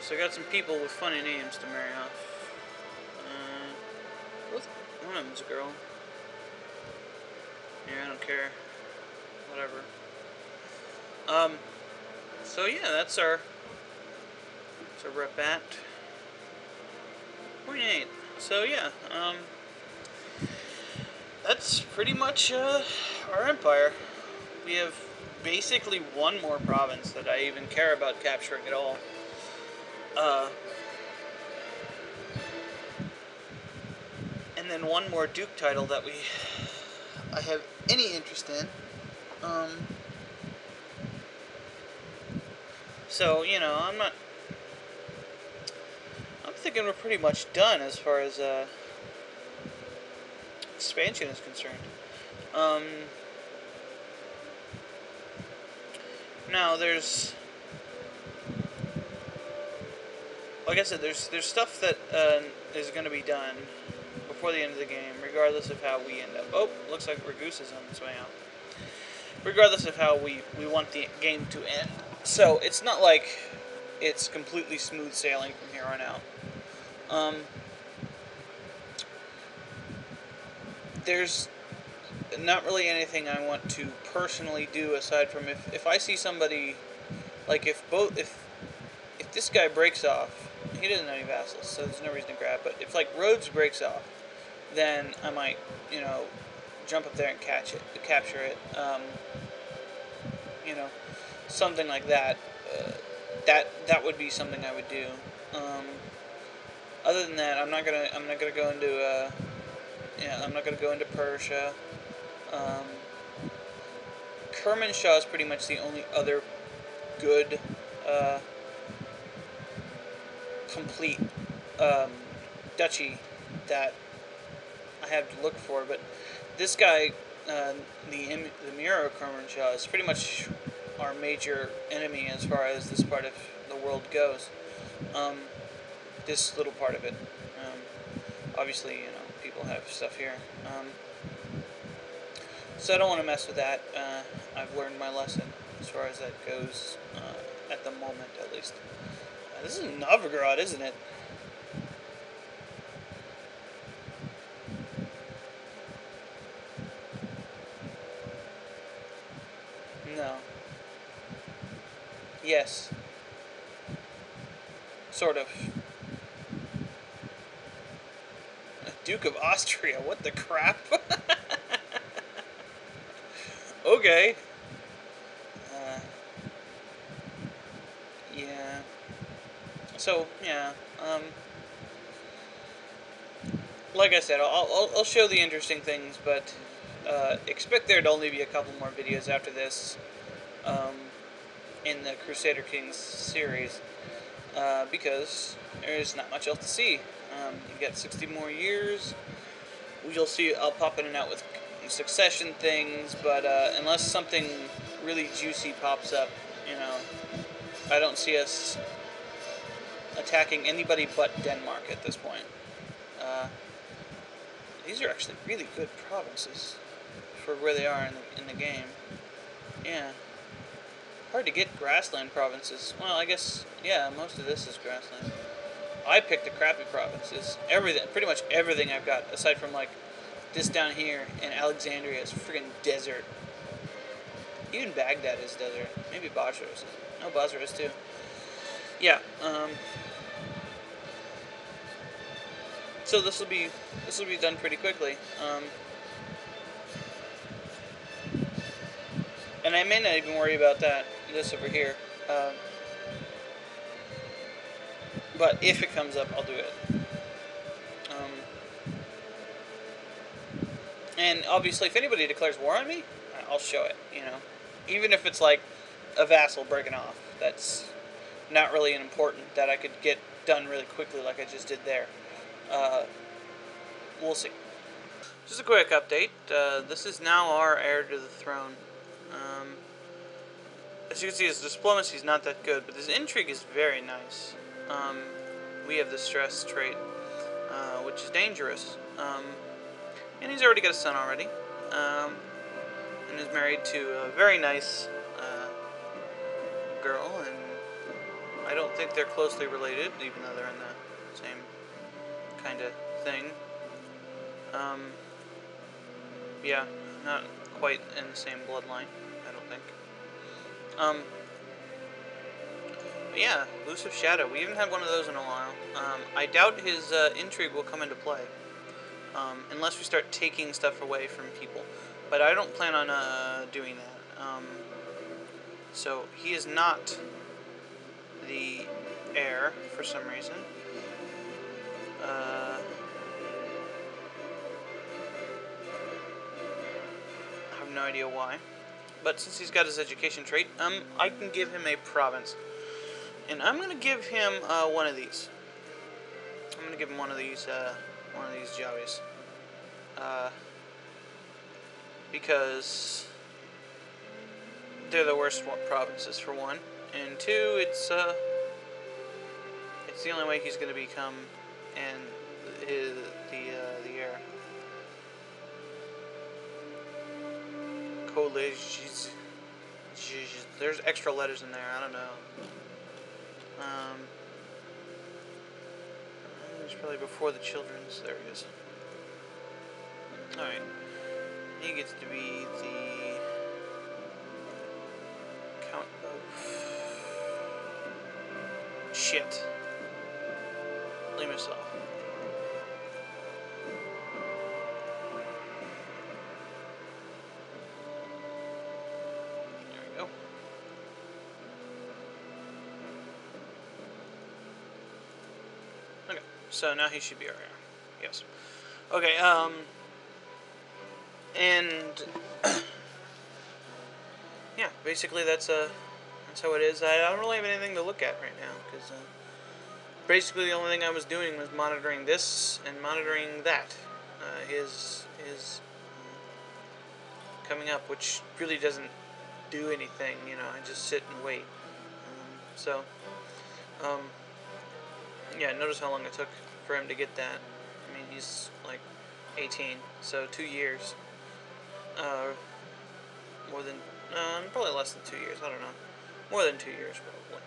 So I got some people with funny names to marry off. Both one of them's a girl. Yeah, I don't care. Whatever. So yeah, that's our rep at 0.8. So yeah, that's pretty much our empire. We have basically one more province that I even care about capturing at all. And then one more Duke title that I have any interest in. So, you know, I'm thinking we're pretty much done as far as expansion is concerned. Now there's, like I said, there's stuff that is going to be done before the end of the game, regardless of how we end up. Oh, looks like Ragoose is on its way out. Regardless of how we want the game to end. So it's not like it's completely smooth sailing from here on out. There's not really anything I want to personally do aside from if I see somebody, like if this guy breaks off, he doesn't have any vassals, so there's no reason to grab. But if like Rhodes breaks off, then I might, you know, jump up there and capture it. You know, something like that. That would be something I would do. Other than that, I'm not gonna go into I'm not gonna go into Persia. Kermanshah is pretty much the only other good complete duchy that I have to look for, but this guy, the Emir of Kermanshah, is pretty much our major enemy as far as this part of the world goes. This little part of it. Obviously, you know, people have stuff here. So I don't want to mess with that. I've learned my lesson as far as that goes, at the moment at least. This is Novgorod, isn't it? No. Yes. Sort of. Duke of Austria, what the crap? Okay. Yeah. So, yeah. Like I said, I'll show the interesting things, but expect there to only be a couple more videos after this in the Crusader Kings series, because there's not much else to see. You got 60 more years. You'll see I'll pop in and out with succession things, but unless something really juicy pops up, you know, I don't see us attacking anybody but Denmark at this point. These are actually really good provinces for where they are in the game. Yeah. Hard to get grassland provinces. Well, I guess, yeah, most of this is grassland. I picked the crappy provinces. Everything, pretty much everything I've got, aside from like this down here and Alexandria is friggin' desert. Even Baghdad is desert. Maybe Basra is. No, Basra is too. Yeah. So this will be done pretty quickly. And I may not even worry about this over here. But if it comes up, I'll do it. And obviously, if anybody declares war on me, I'll show it, you know. Even if it's like a vassal breaking off. That's not really important that I could get done really quickly like I just did there. We'll see. Just a quick update. This is now our heir to the throne. As you can see, his diplomacy is not that good, but his intrigue is very nice. We have the stress trait, which is dangerous. And he's already got a son already. And is married to a very nice girl, and I don't think they're closely related, even though they're in the same kind of thing. Yeah, not quite in the same bloodline, I don't think. But yeah, Elusive Shadow. We haven't had one of those in a while. I doubt his intrigue will come into play. Unless we start taking stuff away from people. But I don't plan on doing that. So he is not the heir for some reason. I have no idea why. But since he's got his education trait, I can give him a province. And I'm going to give him one of these. I'm going to give him one of these Javis. Because they're the worst provinces, for one. And two, it's the only way he's going to become the heir. College. There's extra letters in there. I don't know. It's probably before the children's. There it is. Alright. He gets to be the Count of shit. Limassol. There we go. Okay, so now he should be our heir. Yes. Okay, and yeah, basically that's how it is. I don't really have anything to look at right now because basically the only thing I was doing was monitoring this and monitoring that. His coming up, which really doesn't do anything. You know, I just sit and wait. Yeah. Notice how long it took for him to get that. I mean, he's like 18, so 2 years. More than, probably less than 2 years, I don't know. More than 2 years, probably.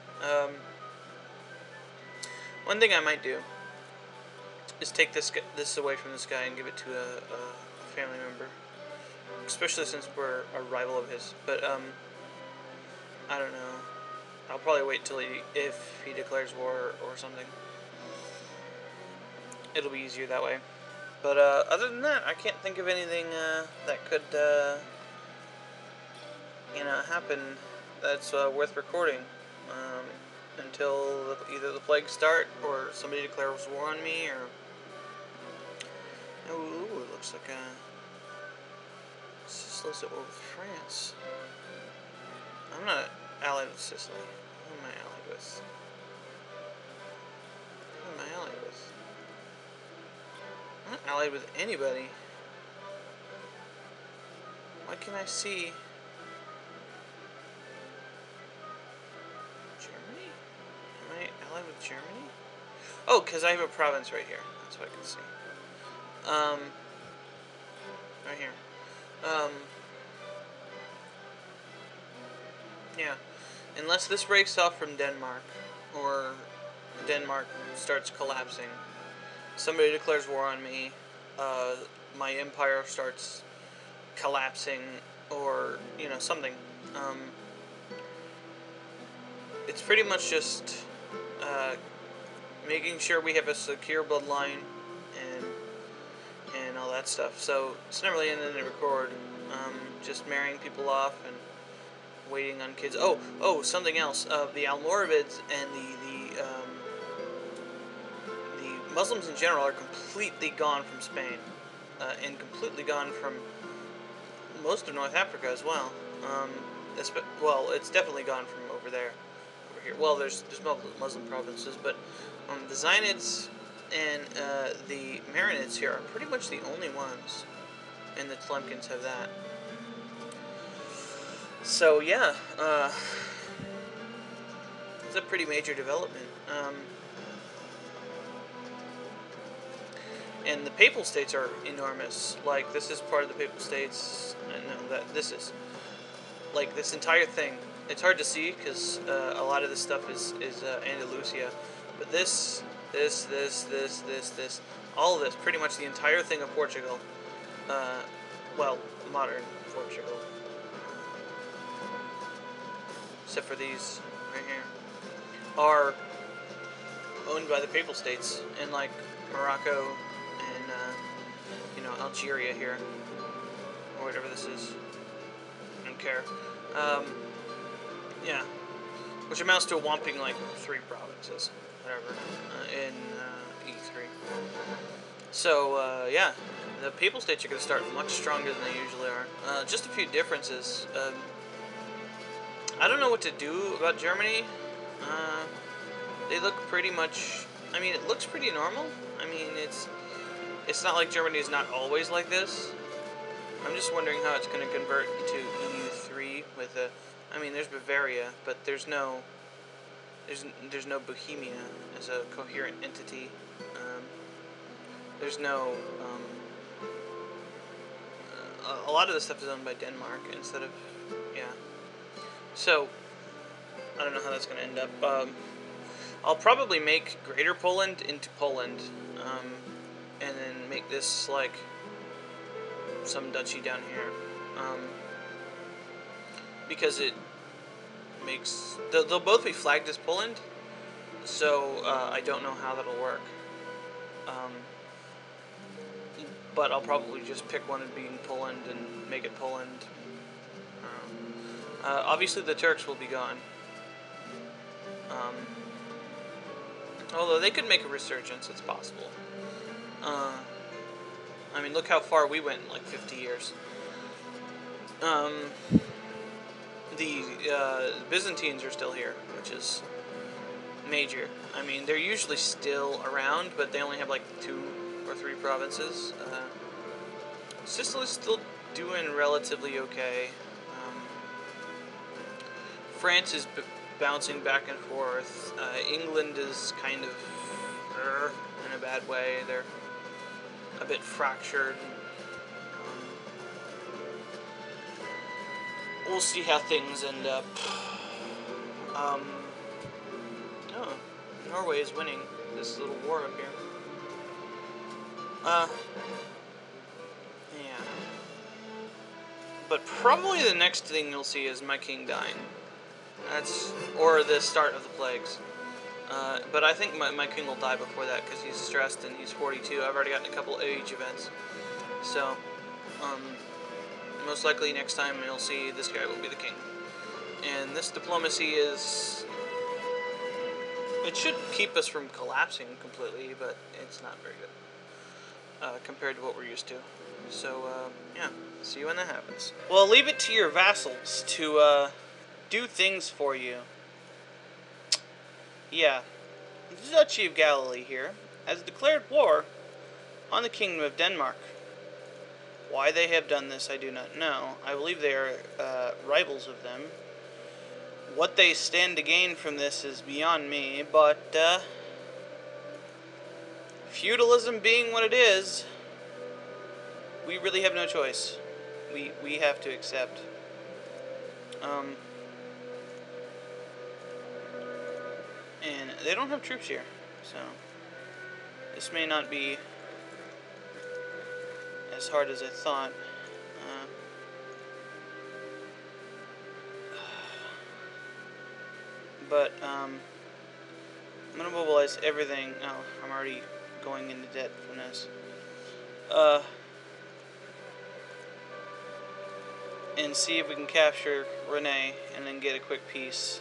One thing I might do is take this away from this guy and give it to a family member. Especially since we're a rival of his. But, I don't know. I'll probably wait till if he declares war or something. It'll be easier that way. But other than that, I can't think of anything that could, happen that's worth recording until either the plague start or somebody declares war on me, or ooh, it looks like Sicily's at war with France. I'm not allied with Sicily. Who am I allied with? Who am I allied with? I'm not allied with anybody. Why can't I see Germany? Am I allied with Germany? Oh, because I have a province right here. That's what I can see. Right here. Yeah. Unless this breaks off from Denmark, or Denmark starts collapsing, somebody declares war on me, my empire starts collapsing, or, something. It's pretty much just making sure we have a secure bloodline and all that stuff. So it's not really anything to record. Just marrying people off and waiting on kids. Oh, something else. The Almoravids and the Muslims in general are completely gone from Spain, and completely gone from most of North Africa as well. Well, it's definitely gone from over here. Well, there's Muslim provinces, but the Zionids and the Maronids here are pretty much the only ones, and the Tlemkens have that. So yeah, it's a pretty major development. And the Papal States are enormous. Like, this is part of the Papal States. No, this is. Like, this entire thing it's hard to see because a lot of this stuff is Andalusia, but this, all of this, pretty much the entire thing of Portugal, uh, well, modern Portugal, except for these right here, are owned by the Papal States, and like Morocco and Algeria here, or whatever this is. I don't care. Yeah, which amounts to a whopping like 3 provinces, whatever, in E3. So yeah, the Papal States are going to start much stronger than they usually are. Just a few differences. I don't know what to do about Germany. They look pretty much. I mean, it looks pretty normal. I mean, it's not like Germany is not always like this. I'm just wondering how it's going to convert to EU3 with a. I mean, there's Bavaria, but there's no Bohemia as a coherent entity. There's no. A lot of this stuff is owned by Denmark instead of. Yeah. So, I don't know how that's going to end up. I'll probably make Greater Poland into Poland, and then make this like some duchy down here, because it makes they'll both be flagged as Poland, so I don't know how that'll work. But I'll probably just pick one and be in Poland and make it Poland. Obviously, the Turks will be gone. Although they could make a resurgence, it's possible. I mean, look how far we went in like 50 years. The Byzantines are still here, which is major. I mean, they're usually still around, but they only have like 2 or 3 provinces. Sicily's still doing relatively okay. France is bouncing back and forth. England is kind of in a bad way. They're a bit fractured. We'll see how things end up. Oh, Norway is winning this little war up here. Yeah. But probably the next thing you'll see is my king dying. Or the start of the plagues. But I think my king will die before that because he's stressed and he's 42. I've already gotten a couple age events. So, most likely next time you'll see this guy will be the king. And this diplomacy is... It should keep us from collapsing completely, but it's not very good compared to what we're used to. So, yeah, see you when that happens. Well, leave it to your vassals to do things for you. Yeah, the Duchy of Galilee here has declared war on the Kingdom of Denmark. Why they have done this, I do not know. I believe they are rivals of them. What they stand to gain from this is beyond me, but feudalism being what it is, we really have no choice. We have to accept. And they don't have troops here, so this may not be as hard as I thought. But I'm going to mobilize everything. Oh, I'm already going into debt from this. And see if we can capture Renee and then get a quick peace.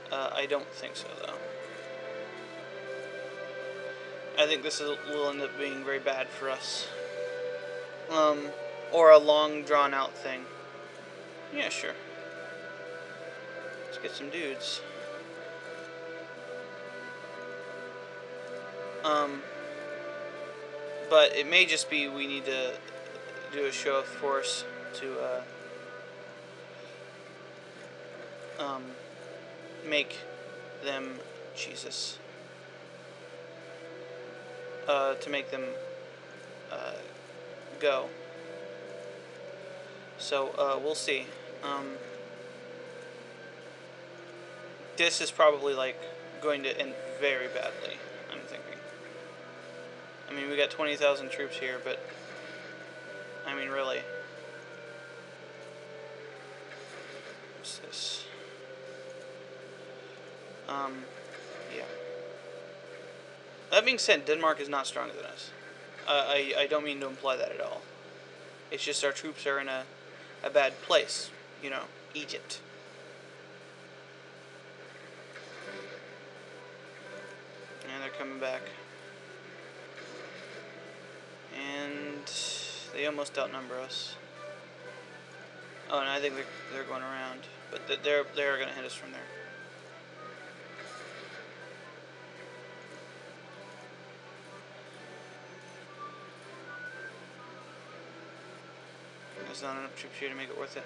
I don't think so, though. I think this will end up being very bad for us. Or a long, drawn-out thing. Yeah, sure. Let's get some dudes. But it may just be we need to do a show of force to, make them, Jesus, to make them, go. So, we'll see. this is probably, like, going to end very badly, I'm thinking. I mean, we got 20,000 troops here, but, I mean, really. What's this? Yeah. That being said, Denmark is not stronger than us. I don't mean to imply that at all. It's just our troops are in a bad place. You know, Egypt. And they're coming back. And they almost outnumber us. Oh, and I think they're going around. But they're going to hit us from there. There's not enough troops here to make it worth it.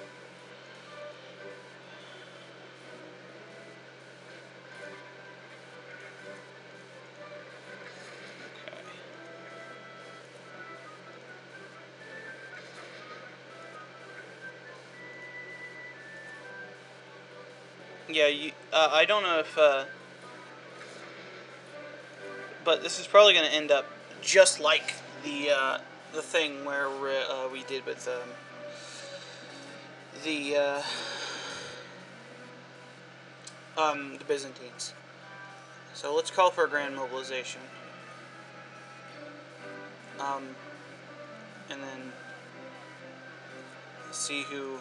Okay. Yeah, I don't know if, but this is probably going to end up just like the thing where we did with the Byzantines. So let's call for a grand mobilization. And then see who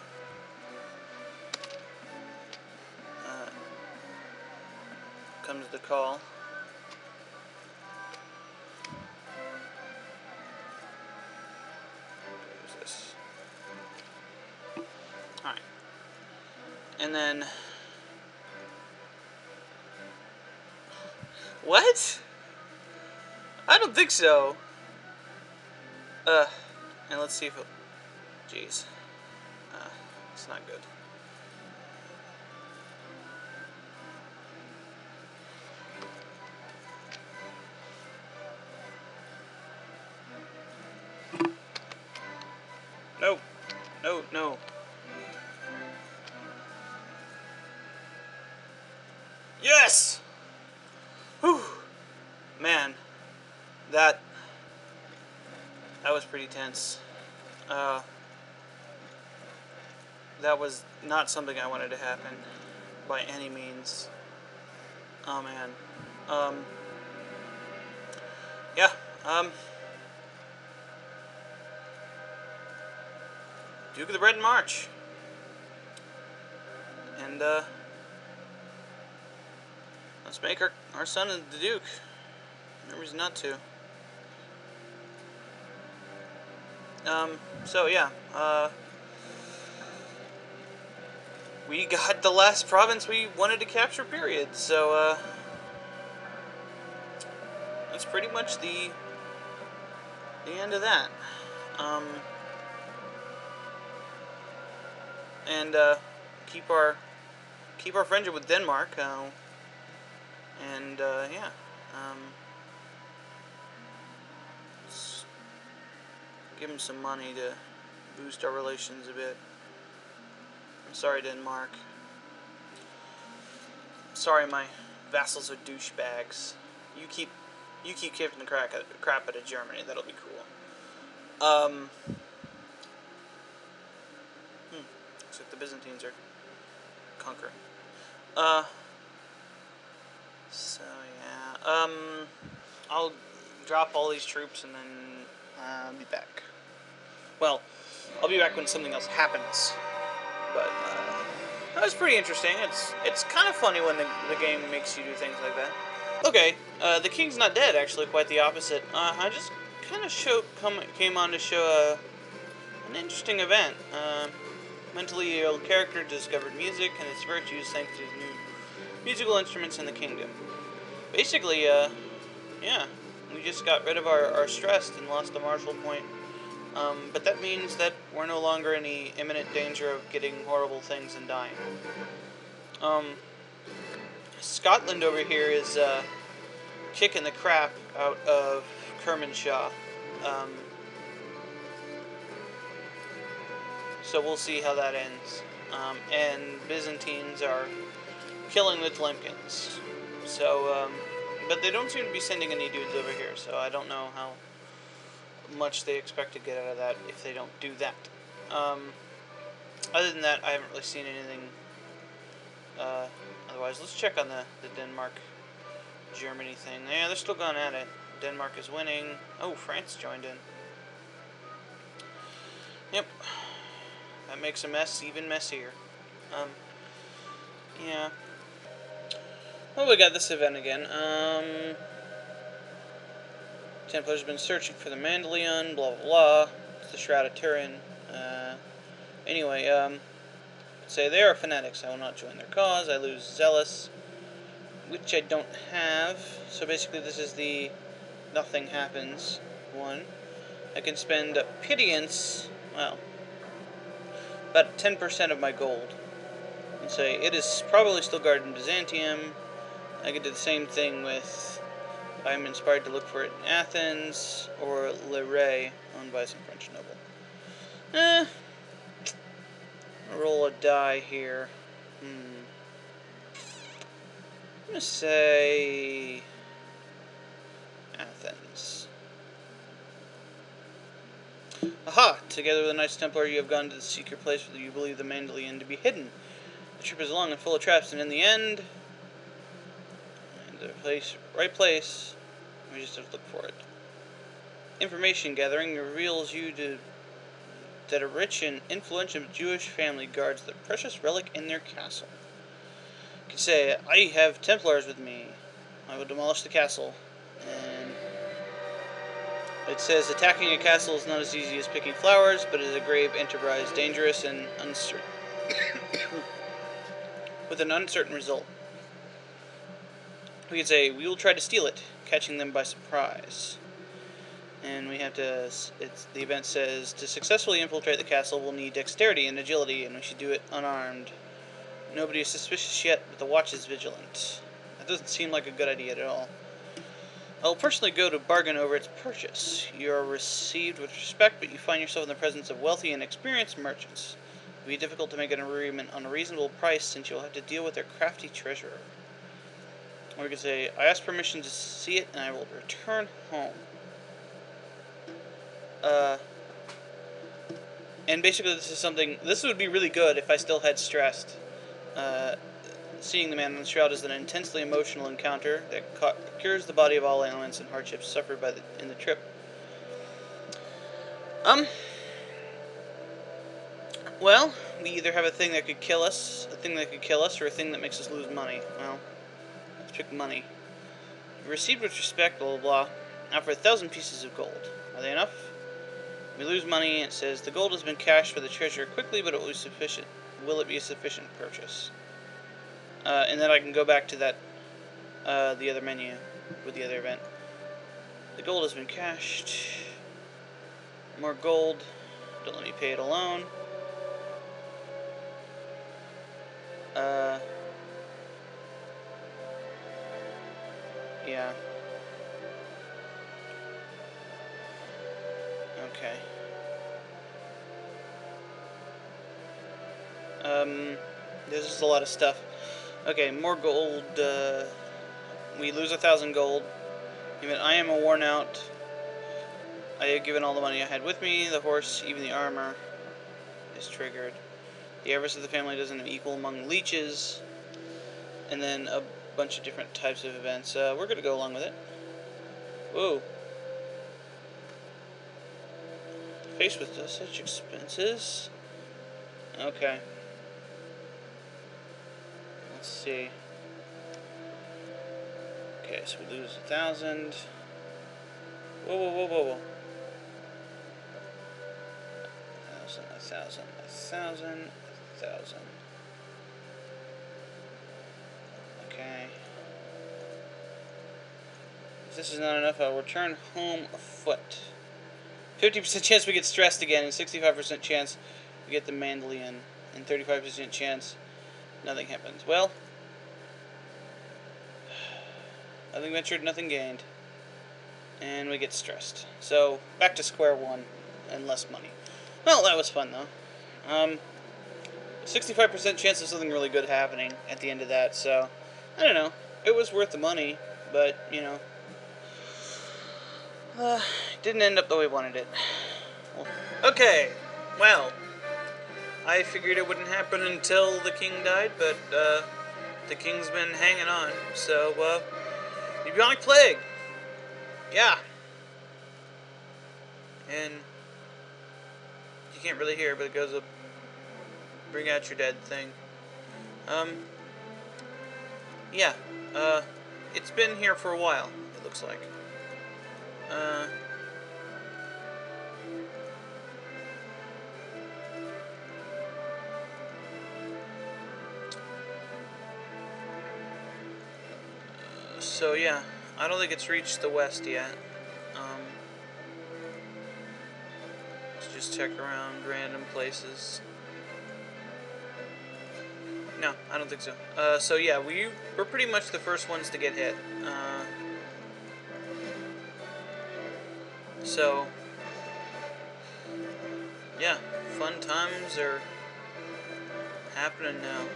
comes to call. Who's this? Alright. And then... What? I don't think so. And let's see if it... Jeez. It's not good. No. No, no. Yes! Whew. Man. That was pretty tense. That was not something I wanted to happen by any means. Oh man. Yeah. Duke of the Bread and March. And let's make our son the Duke. No reason not to. So yeah, we got the last province we wanted to capture, period. So, that's pretty much the end of that. And, keep our friendship with Denmark, and, yeah, let's give him some money to boost our relations a bit. I'm sorry, Denmark. Sorry, my vassals are douchebags. You keep kicking the crap out of Germany. That'll be cool. Looks like the Byzantines are conquering. So yeah. I'll drop all these troops and then be back. Well, I'll be back when something else happens. But that was pretty interesting. It's kind of funny when the game makes you do things like that. Okay, the king's not dead. Actually, quite the opposite. I just kind of came on to show an interesting event. Mentally ill character discovered music and its virtues thanks to new musical instruments in the kingdom. Basically, yeah, we just got rid of our stress and lost the martial point. But that means that we're no longer in any imminent danger of getting horrible things and dying. Scotland over here is kicking the crap out of Kermanshah. So we'll see how that ends. And Byzantines are killing the Tlemkins. So, but they don't seem to be sending any dudes over here, so I don't know how much they expect to get out of that if they don't do that. Other than that, I haven't really seen anything. Otherwise, let's check on the Denmark-Germany thing. Yeah, they're still going at it. Denmark is winning. Oh, France joined in. Yep. That makes a mess even messier. Yeah. Well, we got this event again. Templars have been searching for the Mandalion, blah blah blah. It's the Shroud of Turin. Anyway, say they are fanatics. I will not join their cause. I lose Zealous, which I don't have. So basically, this is the nothing happens one. I can spend a pittance, well, about 10% of my gold, and say it is probably still guarded in Byzantium. I could do the same thing with, I'm inspired to look for it in Athens, or Lerae, owned by some French noble. Roll a die here. I'm gonna say Athens. Aha! Together with the Knights Templar, you have gone to the secret place where you believe the Mandalion to be hidden. The trip is long and full of traps, and in the end, right place. We just have to look for it. Information gathering reveals that a rich and influential Jewish family guards the precious relic in their castle. You can say, I have Templars with me. I will demolish the castle. And it says, attacking a castle is not as easy as picking flowers, but is a grave enterprise, dangerous and uncertain. With an uncertain result. We could say, we will try to steal it, catching them by surprise. And we have to, the event says, to successfully infiltrate the castle, we'll need dexterity and agility, and we should do it unarmed. Nobody is suspicious yet, but the watch is vigilant. That doesn't seem like a good idea at all. I'll personally go to bargain over its purchase. You are received with respect, but you find yourself in the presence of wealthy and experienced merchants. It will be difficult to make an agreement on a reasonable price, since you'll have to deal with their crafty treasurer. Or we could say, I ask permission to see it, and I will return home. And basically this would be really good if I still had stressed. Seeing the man on the shroud is an intensely emotional encounter that cures the body of all ailments and hardships suffered in the trip. Well, we either have a thing that could kill us, or a thing that makes us lose money. Well, let's pick money. Received with respect, blah blah blah. Now for 1,000 pieces of gold. Are they enough? We lose money. It says the gold has been cashed for the treasure quickly, but it will be sufficient. Will it be a sufficient purchase? And then I can go back to that the other menu with the other event. The gold has been cashed. More gold. Don't let me pay it alone. Yeah. Okay. This is a lot of stuff. Okay, more gold. We lose 1,000 gold. Even I am a worn out. I have given all the money I had with me. The horse, even the armor, is triggered. The avarice of the family doesn't equal among leeches. And then a bunch of different types of events. We're going to go along with it. Whoa. Faced with such expenses. Okay. Let's see. Okay, so we lose 1,000. Whoa, whoa, whoa, whoa, whoa. 1,000, 1,000, 1,000. Okay. If this is not enough, I'll return home afoot. 50% chance we get stressed again, and 65% chance we get the Mandalion, and 35% chance nothing happens. Well, nothing ventured, nothing gained. And we get stressed. So, back to square one, and less money. Well, that was fun, though. 65% chance of something really good happening at the end of that. So, I don't know. It was worth the money, but, you know, didn't end up the way we wanted it. Okay, well, I figured it wouldn't happen until the king died, but the king's been hanging on. So, the bubonic plague. Yeah. And you can't really hear, but it goes up, bring out your dead thing. Yeah, it's been here for a while, it looks like. So yeah, I don't think it's reached the west yet. Let's just check around random places. No, I don't think so. So yeah, we're pretty much the first ones to get hit. So yeah, fun times are happening now.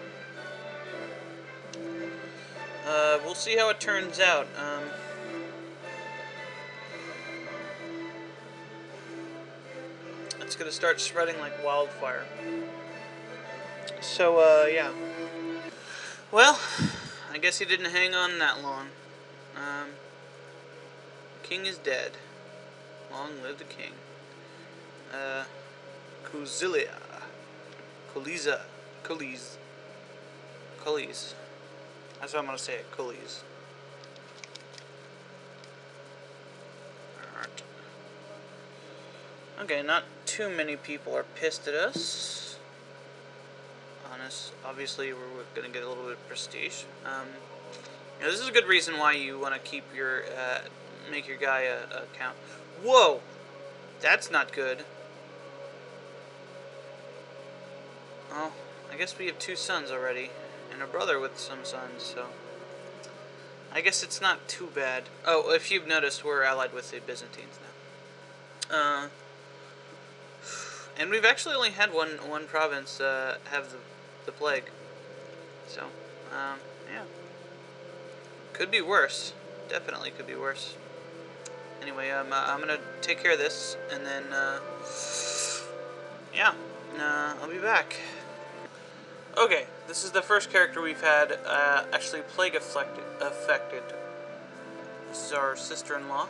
We'll see how it turns out. It's gonna start spreading like wildfire. So, yeah. Well, I guess he didn't hang on that long. King is dead. Long live the king. Crusader. Coolies. That's how I'm gonna say it, coolies. Alright. Okay, not too many people are pissed at us. Obviously, we're gonna get a little bit of prestige. You know, this is a good reason why you want to keep your, make your guy a count. Whoa! That's not good. Oh, I guess we have 2 sons already, and a brother with some sons, so I guess it's not too bad. Oh, if you've noticed, we're allied with the Byzantines now. And we've actually only had one province have the plague. So, yeah. Could be worse. Definitely could be worse. Anyway, I'm gonna take care of this, and then, yeah, I'll be back. Okay, this is the first character we've had, actually plague affected. This is our sister-in-law,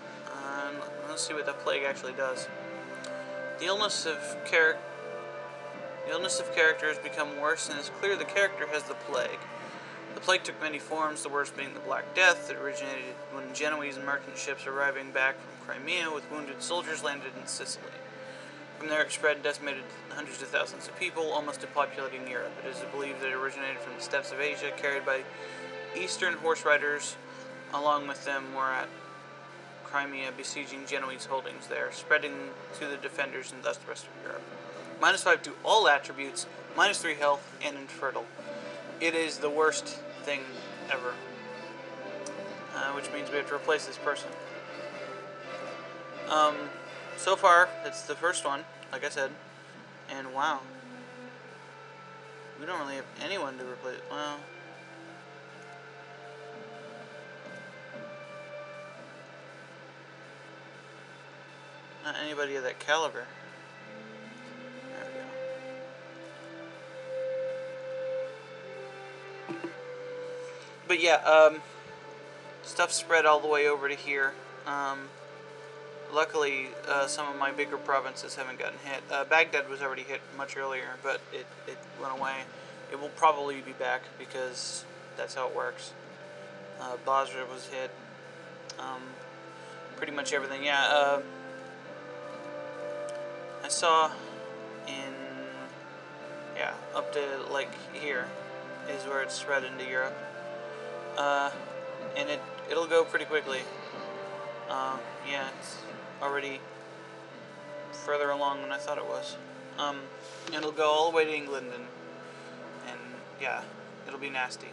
and let's see what that plague actually does. The illness of characters become worse, and it's clear the character has the plague. The plague took many forms, the worst being the Black Death that originated when Genoese merchant ships arriving back from Crimea with wounded soldiers landed in Sicily. From there it spread and decimated hundreds of thousands of people, almost depopulating Europe. It is believed that it originated from the steppes of Asia, carried by Eastern horse riders. Along with them were at Crimea, besieging Genoese holdings there, spreading to the defenders and thus the rest of Europe. -5 to all attributes, -3 health, and infertile. It is the worst thing ever. Which means we have to replace this person. So far, it's the first one, like I said. And wow. We don't really have anyone to replace. Well, not anybody of that caliber. There we go. But yeah, stuff spread all the way over to here. Luckily, some of my bigger provinces haven't gotten hit. Baghdad was already hit much earlier, but it went away. It will probably be back because that's how it works. Basra was hit. Pretty much everything. Yeah, I saw up to like here is where it's spread into Europe. And it'll go pretty quickly. Yeah, it's already further along than I thought it was. It'll go all the way to England, and yeah, it'll be nasty.